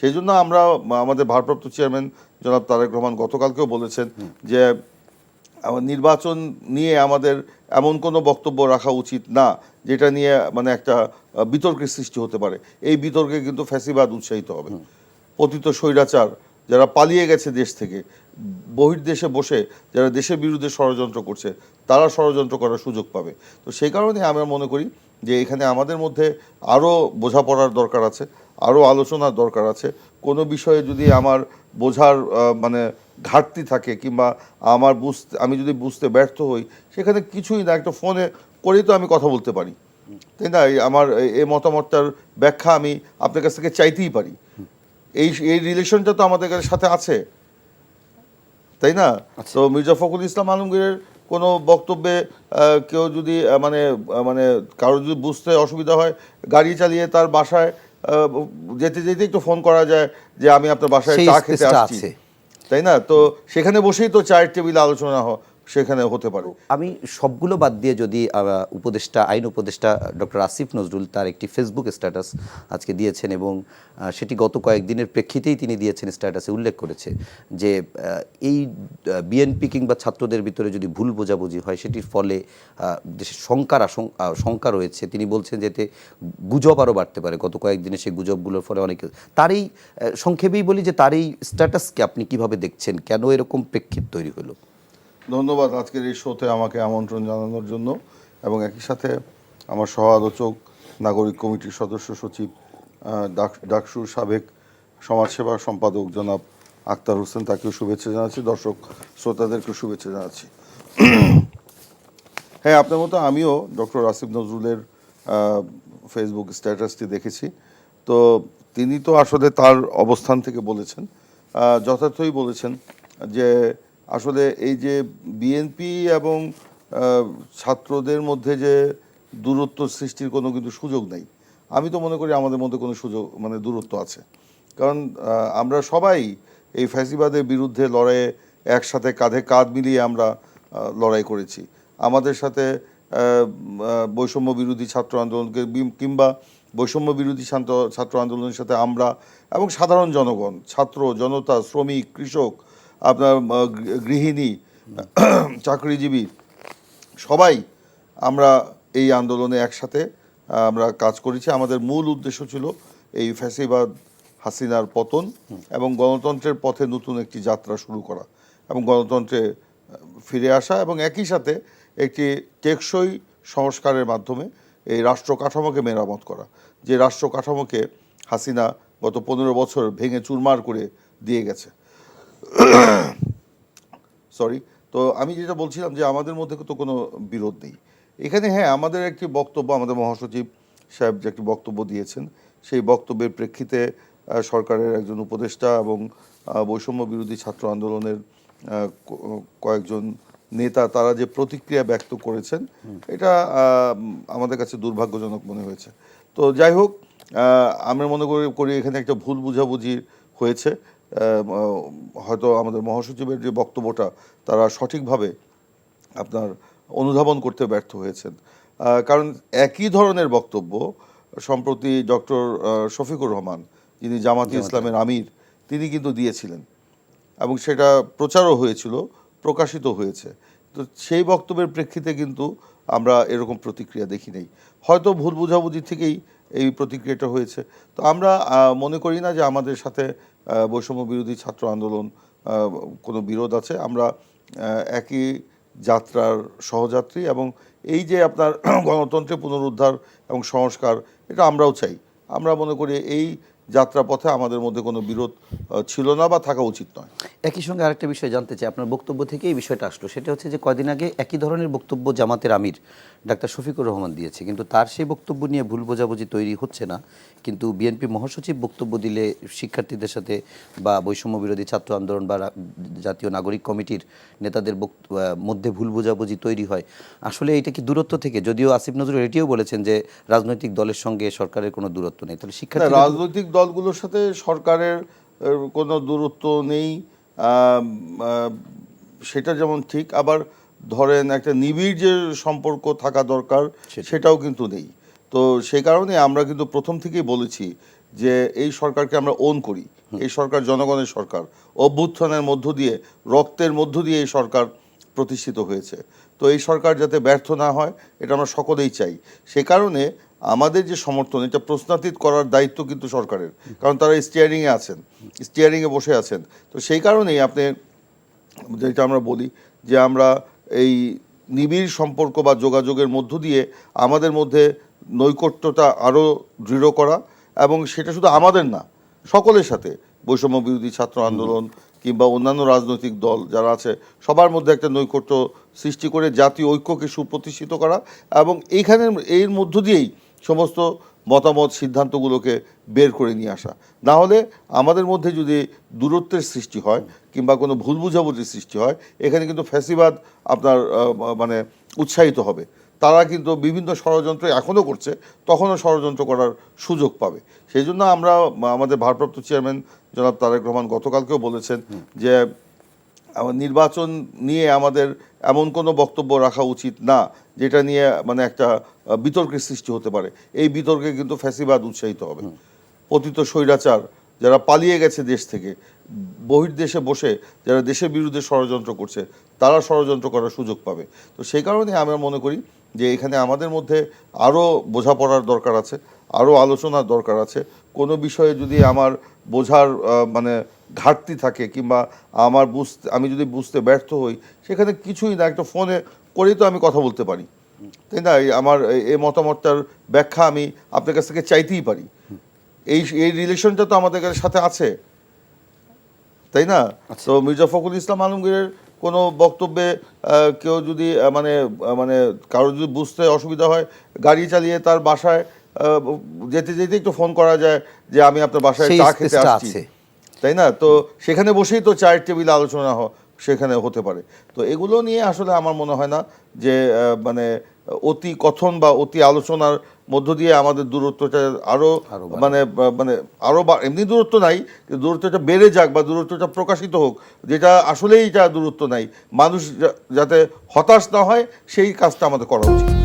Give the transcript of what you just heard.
সেই জন্য আমরা আমাদের ভারপ্রাপ্ত চেয়ারম্যান জনাব তারেক রহমান গতকালকেও বলেছেন যে নির্বাচন নিয়ে আমাদের এমন কোনো বক্তব্য রাখা উচিত না যেটা নিয়ে মানে একটা বিতর্কের সৃষ্টি হতে পারে। এই বিতর্কে কিন্তু ফ্যাসিবাদ উৎসাহিত হবে। পতিত স্বৈরাচার যারা পালিয়ে গেছে দেশ থেকে, বহির্দেশে বসে যারা দেশের বিরুদ্ধে ষড়যন্ত্র করছে, তারা ষড়যন্ত্র করার সুযোগ পাবে। তো সেই কারণে আমরা মনে করি যে এখানে আমাদের মধ্যে আরও বোঝাপড়ার দরকার আছে, আরও আলোচনার দরকার আছে। কোনো বিষয়ে যদি আমার বোঝার মানে ঘাটতি থাকে কিংবা আমি যদি বুঝতে ব্যর্থ হই, সেখানে কিছুই না, একটা ফোনে করেই তো আমি কথা বলতে পারি, তাই না? আমার এই মতামতটার ব্যাখ্যা আমি আপনার কাছ থেকে চাইতেই পারি। এই রিলেশনটা তো আমাদের সাথে আছে, তাই না? তো মির্জা ফখরুল ইসলাম আলমগীরের কোনো বক্তব্যে কেউ যদি মানে কারো যদি বুঝতে অসুবিধা হয়, গাড়ি চালিয়ে তার বাসায় যেতে যেতে একটু ফোন করা যায় যে আমি আপনার বাসায় চা খেতে আসছি, তাই না? তো সেখানে বসেই তো চায়ের টেবিলে আলোচনা সেখানে হতে পারে। আমি সবগুলো বাদ দিয়ে যদি আইন উপদেষ্টা ডক্টর আসিফ নজরুল তার একটি ফেসবুক স্ট্যাটাস আজকে দিয়েছেন, এবং সেটি গত কয়েকদিনের প্রেক্ষিতেই তিনি দিয়েছেন, স্ট্যাটাসে উল্লেখ করেছে যে এই বিএনপি কিংবা ছাত্রদের ভিতরে যদি ভুল বোঝাবুঝি হয়, সেটির ফলে দেশের শঙ্কা রয়েছে। তিনি বলছেন যে এতে গুজব আরও বাড়তে পারে। গত কয়েকদিনে সেই গুজবগুলোর ফলে অনেকে, তার এই সংক্ষেপেই বলি যে তার এই স্ট্যাটাসকে আপনি কিভাবে দেখছেন, কেন এরকম প্রেক্ষিত তৈরি হলো? ধন্যবাদ আজকের এই শোতে আমাকে আমন্ত্রণ জানানোর জন্য, এবং একই সাথে আমার সহ আলোচক নাগরিক কমিটির সদস্য সচিব ডাকসুর সাবেক সমাজসেবা সম্পাদক জনাব আক্তার হোসেন, তাকেও শুভেচ্ছা জানাচ্ছি। দর্শক শ্রোতাদেরকেও শুভেচ্ছা জানাচ্ছি। হ্যাঁ, আপনার মতো আমিও ডক্টর আসিফ নজরুলের ফেসবুক স্ট্যাটাসটি দেখেছি। তো তিনি তো আসলে তার অবস্থান থেকে বলেছেন, যথার্থই বলেছেন যে আসলে এই যে বিএনপি এবং ছাত্রদের মধ্যে যে দূরত্ব সৃষ্টির কোনো কিন্তু সুযোগ নেই। আমি তো মনে করি আমাদের মধ্যে কোনো সুযোগ মানে দূরত্ব আছে, কারণ আমরা সবাই এই ফ্যাসিবাদের বিরুদ্ধে লড়াইয়ে একসাথে কাঁধে কাঁধ মিলিয়ে আমরা লড়াই করেছি। আমাদের সাথে বৈষম্য বিরোধী ছাত্র আন্দোলনকে কিংবা বৈষম্য বিরোধী ছাত্র আন্দোলনের সাথে আমরা এবং সাধারণ জনগণ, ছাত্র জনতা, শ্রমিক, কৃষক, আপনার গৃহিণী, চাকরিজীবী, সবাই আমরা এই আন্দোলনে একসাথে আমরা কাজ করেছি। আমাদের মূল উদ্দেশ্য ছিল এই ফ্যাসিবাদ হাসিনার পতন এবং গণতন্ত্রের পথে নতুন একটি যাত্রা শুরু করা এবং গণতন্ত্রে ফিরে আসা, এবং একই সাথে একটি টেকসই সংস্কারের মাধ্যমে এই রাষ্ট্র কাঠামোকে মেরামত করা, যে রাষ্ট্র কাঠামোকে হাসিনা গত 15 বছর ভেঙে চুরমার করে দিয়ে গেছে। সরি। তো আমি যেটা বলছিলাম যে আমাদের মধ্যে তো কোনো বিরোধ নেই এখানে। হ্যাঁ, আমাদের একটি বক্তব্য, আমাদের মহাসচিব সাহেব যে একটি বক্তব্য দিয়েছেন, সেই বক্তব্যের প্রেক্ষিতে সরকারের একজন উপদেষ্টা এবং বৈষম্য বিরোধী ছাত্র আন্দোলনের কয়েকজন নেতা তারা যে প্রতিক্রিয়া ব্যক্ত করেছেন, এটা আমাদের কাছে দুর্ভাগ্যজনক মনে হয়েছে। তো যাই হোক, আমরা মনে করি এখানে একটা ভুল বুঝাবুঝি হয়েছে। হয়তো আমাদের মহাসচিবের যে বক্তব্যটা তারা সঠিকভাবে আপনার অনুধাবন করতে ব্যর্থ হয়েছেন, কারণ একই ধরনের বক্তব্য সম্প্রতি ডক্টর শফিকুর রহমান, যিনি জামাতে ইসলামের আমির, তিনি কিন্তু দিয়েছিলেন এবং সেটা প্রচারও হয়েছিল, প্রকাশিত হয়েছে। তো সেই বক্তব্যের প্রেক্ষিতে কিন্তু আমরা এরকম প্রতিক্রিয়া দেখি নাই। হয়তো ভুল বুঝাবুঝি থেকেই এই প্রতিক্রিয়াটা হয়েছে। তো আমরা মনে করি না যে আমাদের সাথে বৈষম্য বিরোধী ছাত্র আন্দোলন কোনো বিরোধ আছে। আমরা একই যাত্রার সহযাত্রী, এবং এই যে আপনার গণতন্ত্রের পুনরুদ্ধার এবং সংস্কার, এটা আমরাও চাই। আমরা মনে করি এই যাত্রাপথে আমাদের মধ্যে কোনো বিরোধ ছিল না বা থাকা উচিত নয়। একই সঙ্গে আরেকটা বিষয় জানতে চাই, আপনার বক্তব্য থেকে এই বিষয়টা আসলো, সেটা হচ্ছে যে কয়দিন আগে একই ধরনের বক্তব্য জামাতের আমির ডাক্তার শফিকুর রহমান দিয়েছে, কিন্তু তার সেই বক্তব্য নিয়ে ভুল বোঝাবুঝি তৈরি হচ্ছে না, কিন্তু বিএনপি মহাসচিব বক্তব্য দিলে শিক্ষার্থীদের সাথে বা বৈষম্য বিরোধী ছাত্র আন্দোলন বা জাতীয় নাগরিক কমিটির নেতাদের মধ্যে ভুল বোঝাবুঝি তৈরি হয়। আসলে এইটা কি দূরত্ব থেকে? যদিও আসিফ নজরুল এটিও বলেছেন যে রাজনৈতিক দলের সঙ্গে সরকারের কোনো দূরত্ব নেই, তাহলে শিক্ষার্থী রাজনৈতিক দলগুলোর সাথে সরকারের কোনো দূরত্ব নেই, সেটা যেমন ঠিক, আবার ধরেন একটা নিবিড় যে সম্পর্ক থাকা দরকার সেটাও কিন্তু নেই। তো সেই কারণে আমরা কিন্তু প্রথম থেকেই বলেছি যে এই সরকারকে আমরা ওন করি, এই সরকার জনগণের সরকার, অভ্যুত্থানের মধ্য দিয়ে, রক্তের মধ্য দিয়ে এই সরকার প্রতিষ্ঠিত হয়েছে। তো এই সরকার যাতে ব্যর্থ না হয় এটা আমরা সকলেই চাই। সে কারণে আমাদের যে সমর্থন, এটা প্রশ্নাতীত করার দায়িত্ব কিন্তু সরকারের, কারণ তারা স্টিয়ারিংয়ে আছেন, স্টিয়ারিংয়ে বসে আছেন। তো সেই কারণেই আপনি যেটা আমরা বলি যে আমরা এই নিবিড় সম্পর্ক বা যোগাযোগের মধ্য দিয়ে আমাদের মধ্যে নৈকট্যটা আরও দৃঢ় করা, এবং সেটা শুধু আমাদের না, সকলের সাথে, বৈষম্য বিরোধী ছাত্র আন্দোলন কিংবা অন্যান্য রাজনৈতিক দল যারা আছে সবার মধ্যে একটা নৈকট্য সৃষ্টি করে জাতীয় ঐক্যকে সুপ্রতিষ্ঠিত করা, এবং এর মধ্য দিয়েই সমস্ত মতামত সিদ্ধান্তগুলোকে বের করে নিয়ে আসা। না হলে আমাদের মধ্যে যদি দূরত্বের সৃষ্টি হয় কিংবা কোনো ভুল বুঝাবুঝির সৃষ্টি হয়, এখানে কিন্তু ফ্যাসিবাদ আপনার মানে উৎসাহিত হবে। তারা কিন্তু বিভিন্ন ষড়যন্ত্র এখনও করছে, তখনও ষড়যন্ত্র করার সুযোগ পাবে। সেই জন্য আমরা, আমাদের ভারপ্রাপ্ত চেয়ারম্যান জনাব তারেক রহমান গতকালকেও বলেছেন যে নির্বাচন নিয়ে আমাদের এমন কোনো বক্তব্য রাখা উচিত না যেটা নিয়ে মানে একটা বিতর্কের সৃষ্টি হতে পারে। এই বিতর্কে কিন্তু ফ্যাসিবাদ উৎসাহিত হবে। পতিত স্বৈরাচার যারা পালিয়ে গেছে দেশ থেকে, বহির্দেশে বসে যারা দেশের বিরুদ্ধে ষড়যন্ত্র করছে, তারা ষড়যন্ত্র করার সুযোগ পাবে। তো সেই কারণে আমরা মনে করি যে এখানে আমাদের মধ্যে আরও বোঝাপড়ার দরকার আছে, আরও আলোচনার দরকার আছে। কোনো বিষয়ে যদি আমার বোঝার মানে ঘাটতি থাকে কিংবা আমি যদি বুঝতে ব্যর্থ হই, সেখানে কিছুই না, একটা ফোনে করেই তো আমি কথা বলতে পারি, তাই না? আমার এই মতামতটার ব্যাখ্যা আমি আপনার কাছ থেকে চাইতেই পারি। এই রিলেশনটা তো আমাদের সাথে আছে, তাই না? তো মির্জা ফখরুল ইসলাম আলমগীরের কোনো বক্তব্যে কেউ যদি মানে কারো যদি বুঝতে অসুবিধা হয়, গাড়ি চালিয়ে তার বাসায় যেতে যেতে একটু ফোন করা যায় যে আমি আপনার বাসায় চা খেতে আসছি, তাই না? তো সেখানে বসেই তো চায়ের টেবিলে আলোচনা সেখানে হতে পারে। তো এগুলো নিয়ে আসলে আমার মনে হয় না যে মানে অতি কথন বা অতি আলোচনার মধ্য দিয়ে আমাদের দূরত্বটা আরও এমনি দূরত্ব নাই, দূরত্বটা বেড়ে যাক বা দূরত্বটা প্রকাশিত হোক, যেটা আসলেই এটা দূরত্ব নাই, মানুষ যাতে হতাশ না হয় সেই কাজটা আমাদের করা উচিত।